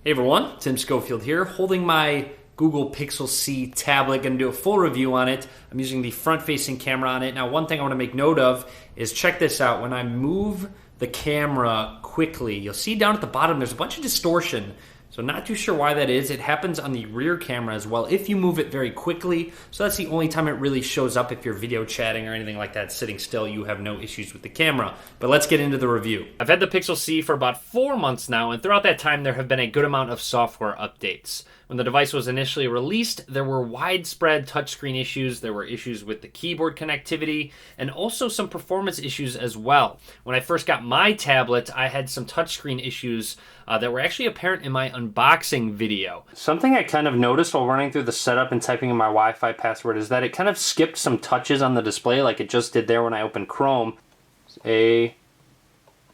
Hey everyone, Tim Schofield here, holding my Google Pixel C tablet. Going to do a full review on it. I'm using the front-facing camera on it. Now, one thing I want to make note of is check this out. When I move the camera quickly, you'll see down at the bottom there's a bunch of distortion. So not too sure why that is. It happens on the rear camera as well if you move it very quickly. So that's the only time it really shows up. If you're video chatting or anything like that, sitting still, you have no issues with the camera. But let's get into the review. I've had the Pixel C for about 4 months now, and throughout that time there have been a good amount of software updates. When the device was initially released, there were widespread touchscreen issues, there were issues with the keyboard connectivity, and also some performance issues as well. When I first got my tablet, I had some touchscreen issues that were actually apparent in my unboxing video. Something I kind of noticed while running through the setup and typing in my Wi-Fi password is that it kind of skipped some touches on the display like it just did there when I opened Chrome.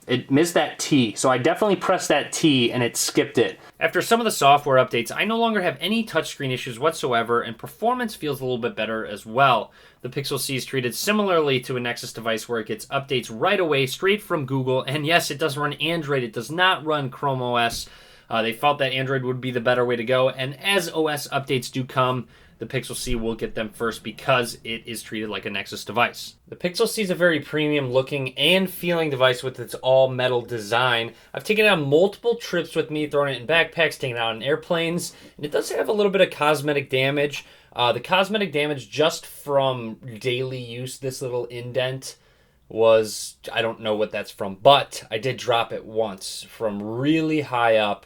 It missed that T, so I definitely pressed that T and it skipped it. After some of the software updates, I no longer have any touchscreen issues whatsoever, and performance feels a little bit better as well. The Pixel C is treated similarly to a Nexus device where it gets updates right away, straight from Google, and yes, it does run Android. It does not run Chrome OS. They felt that Android would be the better way to go, and as OS updates do come, the Pixel C will get them first because it is treated like a Nexus device. The Pixel C is a very premium looking and feeling device with its all metal design. I've taken it on multiple trips with me, thrown it in backpacks, taken it out on airplanes, and it does have a little bit of cosmetic damage. The cosmetic damage just from daily use, this little indent was, I don't know what that's from, but I did drop it once from really high up.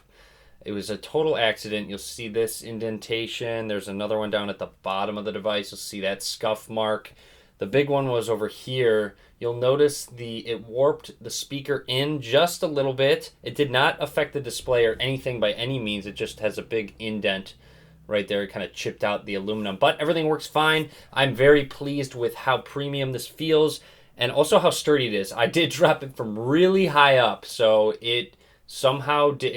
It was a total accident. You'll see this indentation. There's another one down at the bottom of the device. You'll see that scuff mark. The big one was over here. You'll notice it warped the speaker in just a little bit. It did not affect the display or anything by any means. It just has a big indent right there. It kind of chipped out the aluminum, but everything works fine. I'm very pleased with how premium this feels and also how sturdy it is. I did drop it from really high up, so it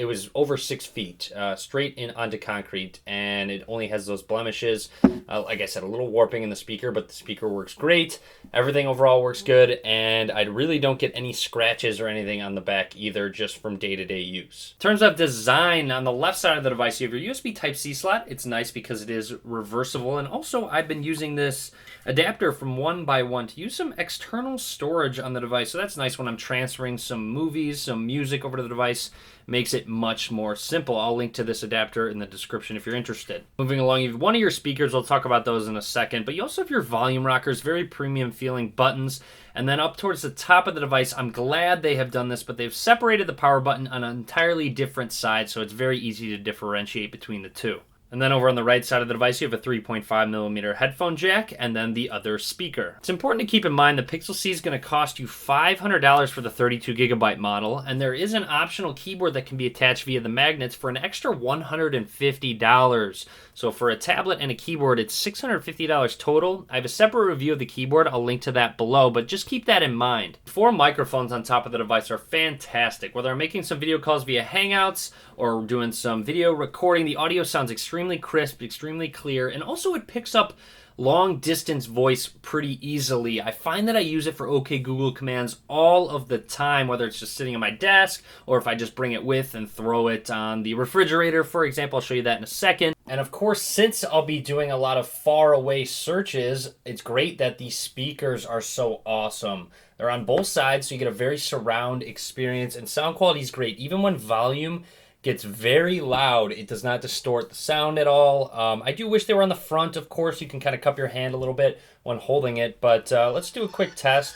was over 6 feet straight in onto concrete, and it only has those blemishes. Like I said, a little warping in the speaker, but the speaker works great. Everything overall works good, and I really don't get any scratches or anything on the back either, just from day-to-day use. In terms of design, on the left side of the device, you have your USB Type-C slot. It's nice because it is reversible, and also I've been using this adapter from 1x1 to use some external storage on the device, so that's nice when I'm transferring some movies, some music over to the device. Makes it much more simple. I'll link to this adapter in the description if you're interested. Moving along, you have one of your speakers. We'll talk about those in a second, but you also have your volume rockers, very premium feeling buttons. And then up towards the top of the device, I'm glad they have done this, but they've separated the power button on an entirely different side, so it's very easy to differentiate between the two. And then over on the right side of the device, you have a 3.5mm headphone jack and then the other speaker. It's important to keep in mind the Pixel C is going to cost you $500 for the 32GB model, and there is an optional keyboard that can be attached via the magnets for an extra $150. So for a tablet and a keyboard, it's $650 total. I have a separate review of the keyboard. I'll link to that below, but just keep that in mind. 4 microphones on top of the device are fantastic. Whether I'm making some video calls via Hangouts or doing some video recording, the audio sounds extremely crisp, extremely clear, and also it picks up long distance voice pretty easily. I find that I use it for OK Google commands all of the time, whether it's just sitting on my desk or if I just bring it with and throw it on the refrigerator, for example. I'll show you that in a second. And of course, since I'll be doing a lot of far away searches, it's great that these speakers are so awesome. They're on both sides, so you get a very surround experience, and sound quality is great. Even when volume gets very loud, it does not distort the sound at all. I do wish they were on the front, of course. You can kind of cup your hand a little bit when holding it, but let's do a quick test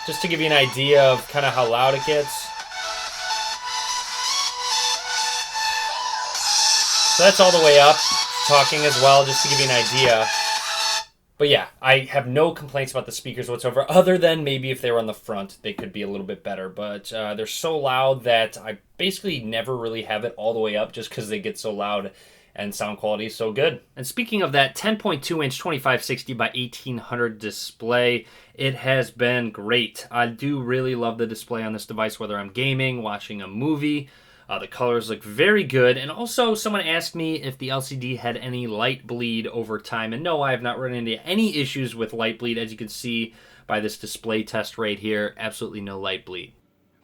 just to give you an idea of kind of how loud it gets. So that's all the way up, talking as well, just to give you an idea. But yeah, I have no complaints about the speakers whatsoever, other than maybe if they were on the front, they could be a little bit better. But they're so loud that I basically never really have it all the way up just because they get so loud and sound quality is so good. And speaking of that 10.2-inch 2560 by 1800 display, it has been great. I do really love the display on this device, whether I'm gaming, watching a movie. The colors look very good. And also, someone asked me if the LCD had any light bleed over time. And no, I have not run into any issues with light bleed. As you can see by this display test right here, absolutely no light bleed.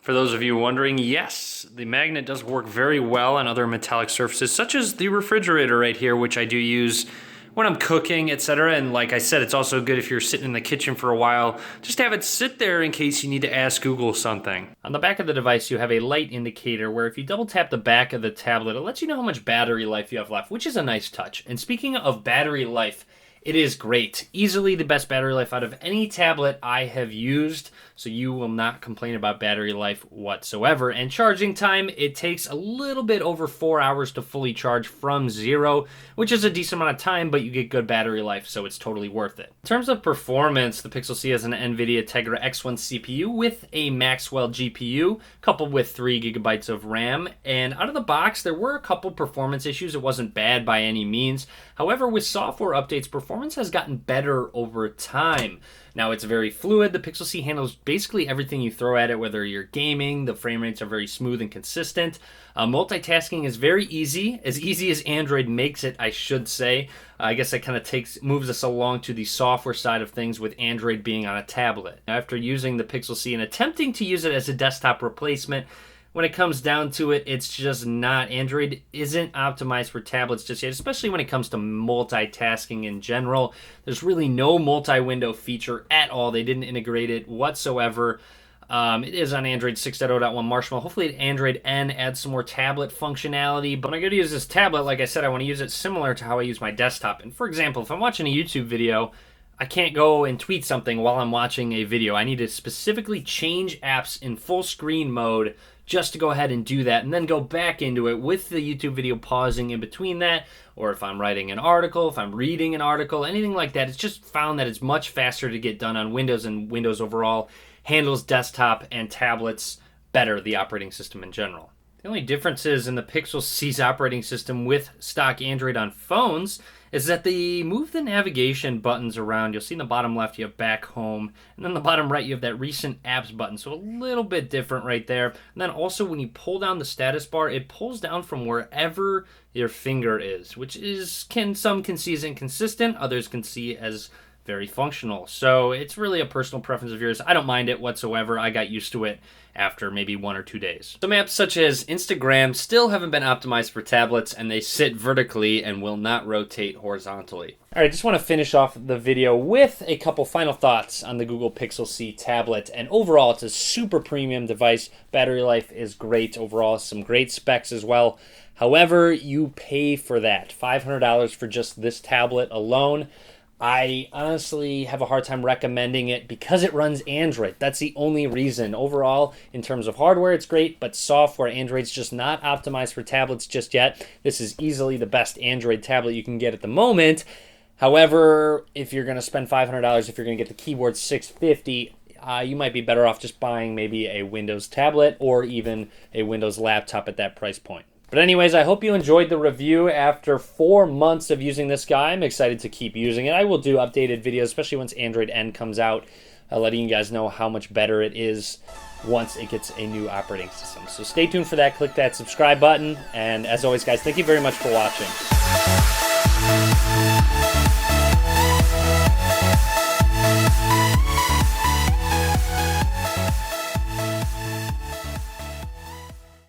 For those of you wondering, yes, the magnet does work very well on other metallic surfaces, such as the refrigerator right here, which I do use when I'm cooking, etc. And like I said, it's also good if you're sitting in the kitchen for a while, just have it sit there in case you need to ask Google something. On the back of the device, you have a light indicator where if you double tap the back of the tablet, it lets you know how much battery life you have left, which is a nice touch. And speaking of battery life, it is great. Easily the best battery life out of any tablet I have used, so you will not complain about battery life whatsoever. And charging time, it takes a little bit over 4 hours to fully charge from 0, which is a decent amount of time, but you get good battery life, so it's totally worth it. In terms of performance, the Pixel C has an NVIDIA Tegra X1 CPU with a Maxwell GPU, coupled with 3 gigabytes of RAM. And out of the box, there were a couple performance issues. It wasn't bad by any means. However, with software updates, performance has gotten better over time. Now, it's very fluid. The Pixel C handles basically everything you throw at it, whether you're gaming. The frame rates are very smooth and consistent. Multitasking is very easy as Android makes it, I should say. I guess that kind of moves us along to the software side of things with Android being on a tablet. Now, after using the Pixel C and attempting to use it as a desktop replacement, when it comes down to it, it's just not. Android isn't optimized for tablets just yet, especially when it comes to multitasking in general. There's really no multi-window feature at all. They didn't integrate it whatsoever. It is on Android 6.0.1 Marshmallow. Hopefully Android N adds some more tablet functionality. But when I go to use this tablet, like I said, I want to use it similar to how I use my desktop. And for example, if I'm watching a YouTube video, I can't go and tweet something while I'm watching a video. I need to specifically change apps in full screen mode just to go ahead and do that, and then go back into it with the YouTube video pausing in between that, or if I'm writing an article, if I'm reading an article, anything like that. It's just found that it's much faster to get done on Windows, and Windows overall handles desktop and tablets better, the operating system in general. The only differences in the Pixel C's operating system with stock Android on phones is that they move the navigation buttons around. You'll see in the bottom left you have back, home, and then the bottom right you have that recent apps button, so a little bit different right there. And then also when you pull down the status bar, it pulls down from wherever your finger is, which is some can see as inconsistent, others can see as very functional. So it's really a personal preference of yours. I don't mind it whatsoever. I got used to it after maybe 1 or 2 days. Some apps such as Instagram still haven't been optimized for tablets, and they sit vertically and will not rotate horizontally. All right, just want to finish off the video with a couple final thoughts on the Google Pixel C tablet. And overall, it's a super premium device. Battery life is great overall, some great specs as well. However, you pay for that. $500 for just this tablet alone. I honestly have a hard time recommending it because it runs Android. That's the only reason. Overall, in terms of hardware, it's great, but software, Android's just not optimized for tablets just yet. This is easily the best Android tablet you can get at the moment. However, if you're going to spend $500, if you're going to get the keyboard $650, you might be better off just buying maybe a Windows tablet or even a Windows laptop at that price point. But anyways, I hope you enjoyed the review. After 4 months of using this guy, I'm excited to keep using it. I will do updated videos, especially once Android N comes out, letting you guys know how much better it is once it gets a new operating system. So stay tuned for that. Click that subscribe button. And as always, guys, thank you very much for watching.